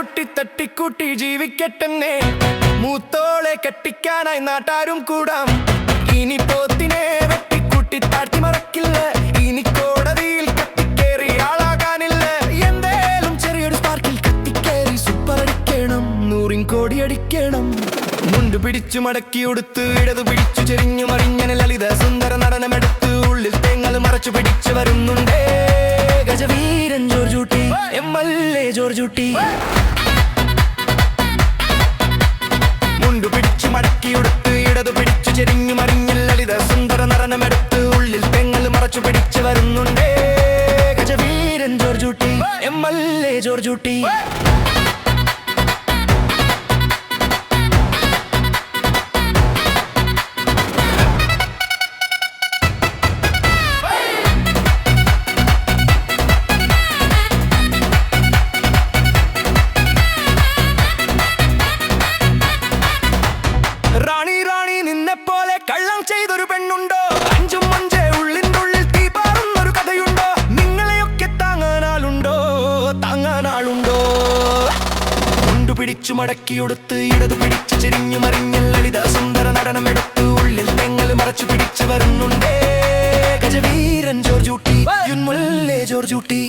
കുട്ടി തട്ടിക്കൂട്ടി ജീവിക്കട്ടെന്നെ. മൂത്തോളെ കെട്ടിക്കാനായി നാട്ടാരും കൂടാം. ഇനി പോത്തിനെ വെട്ടിക്കൂട്ടി താഴ്ത്തി മറക്കില്ല. ഇനി കോടതിയിൽ കത്തിക്കേറി ആളാകാനില്ല. എന്തേലും ചെറിയൊരു സ്പാർക്കിൽ കത്തിക്കേറി സൂപ്പറടിക്കണം. 100 കോടി അടിക്കണം. മുണ്ട് പിടിച്ചു മടക്കി ഉടുത്ത് ഇടതു പിടിച്ചു ചെരിഞ്ഞു മറിഞ്ഞന ലളിത സുന്ദര നടനമെടുത്ത് ഉള്ളിൽ തേങ്ങൽ മറച്ചു പിടിച്ചു വരുന്നുണ്ടേ ഗജവീരൻ ജോർജ് കുട്ടി, MLA ജോർജ് കുട്ടി. മുണ്ടു പിടിച്ചു മടക്കി ഉടുത്ത് ഇടതു പിടിച്ചു ചെരിഞ്ഞു മറിഞ്ഞ ലളിത സുന്ദര നടനമെടുത്ത് ഉള്ളിൽ തേങ്ങൽ മറച്ചു പിടിച്ചു വരുന്നുണ്ടേ ഗജവീരൻ ജോർജ് കുട്ടി, MLA ജോർജ് കുട്ടി. പോലെ കള്ളം ചെയ്തൊരു പെണ്ണുണ്ടോ? 5 മഞ്ചേ ഉള്ളിൻ്റെ ഉള്ളിൽ തീ പാറുന്നൊരു കഥയുണ്ടോ? നിങ്ങളെയൊക്കെ താങ്ങാനാളുണ്ടോ? താങ്ങാനാളുണ്ടോ? മുണ്ടു പിടിച്ചു മടക്കിയൊടുത്ത് ഇടതു പിടിച്ചു ചെരിഞ്ഞു മറിഞ്ഞ ലളിത സുന്ദര നടനമെടുത്ത് ഉള്ളിൽ തെങ്ങൽ മറച്ചു പിടിച്ചു വരുന്നുണ്ടേ ഗജവീരൻ ജോർജ് കുട്ടി, MLA ജോർജ് കുട്ടി.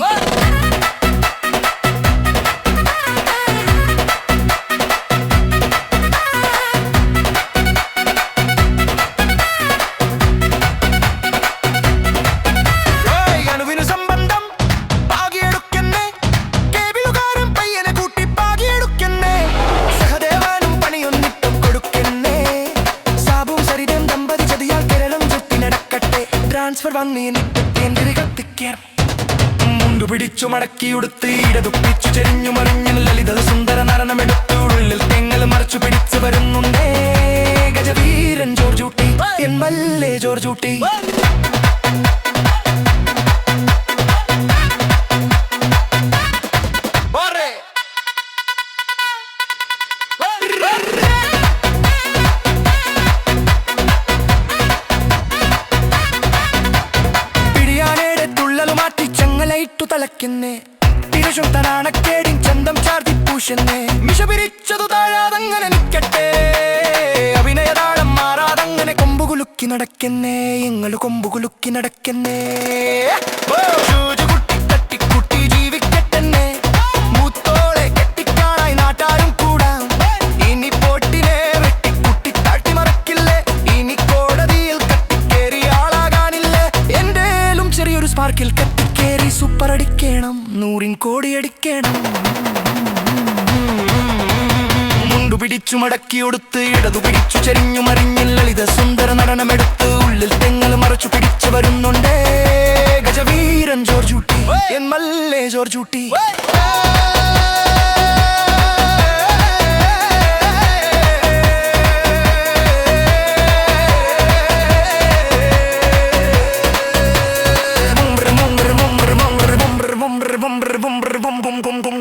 ട്രാൻസ്ഫർ മുണ്ടു പിടിച്ചു മടക്കി ഉടുത്ത് ഇടതു പിടിച്ചു ചെരിഞ്ഞു മറിഞ്ഞ ലളിത സുന്ദര നടനമെടുത്ത് ഉള്ളിൽ തെങ്ങൽ മറച്ചു പിടിച്ചു വരുന്നുണ്ടേ ഗജവീരൻ ജോർജ് കുട്ടി, MLA ജോർജ് കുട്ടി. തലക്കുന്നേ തിരുശും തനാണക്കേടിൻ ചന്തം ചാർത്തി പൂശന്നേ. മിഷ പിരിച്ചതു താഴാതങ്ങനെ നിൽക്കട്ടെ. അഭിനയതാളം മാറാതങ്ങനെ കൊമ്പുകുലുക്കി നടക്കുന്നേ. എങ്ങള് കൊമ്പുകുലുക്കി നടക്കുന്നേ. കുട്ടി തട്ടിക്കുട്ടി ജീവിക്കട്ടെന്നെ. മൂത്തോളെ കെട്ടിക്കാനായി നാട്ടാരും കൂടാം. ഇനി പോട്ടിനെ വെട്ടിക്കുട്ടി താഴ്ത്തി മറക്കില്ലേ. ഇനി കോടതിയിൽ കത്തിക്കേറി ആളാകാനില്ല. എന്തേലും ചെറിയൊരു സ്പാർക്കിൽ കത്തിക്കേറി സൂപ്പറടിക്കണം. 100 കോടി അടിക്കണം. മുണ്ടു പിടിച്ചു മടക്കി ഉടുത്ത് ഇടതു പിടിച്ചു ചെരിഞ്ഞു മറിഞ്ഞ ലളിത സുന്ദര നടനമെടുത്ത് ഉള്ളിൽ തെങ്ങൽ മറച്ചു പിടിച്ചു വരുന്നുണ്ടേ ഗജവീരൻ ജോർജ് കുട്ടി, MLA ജോർജ് കുട്ടി. Bum bum bum bum bum bum bum bum bum bum bum bum bum bum bum bum.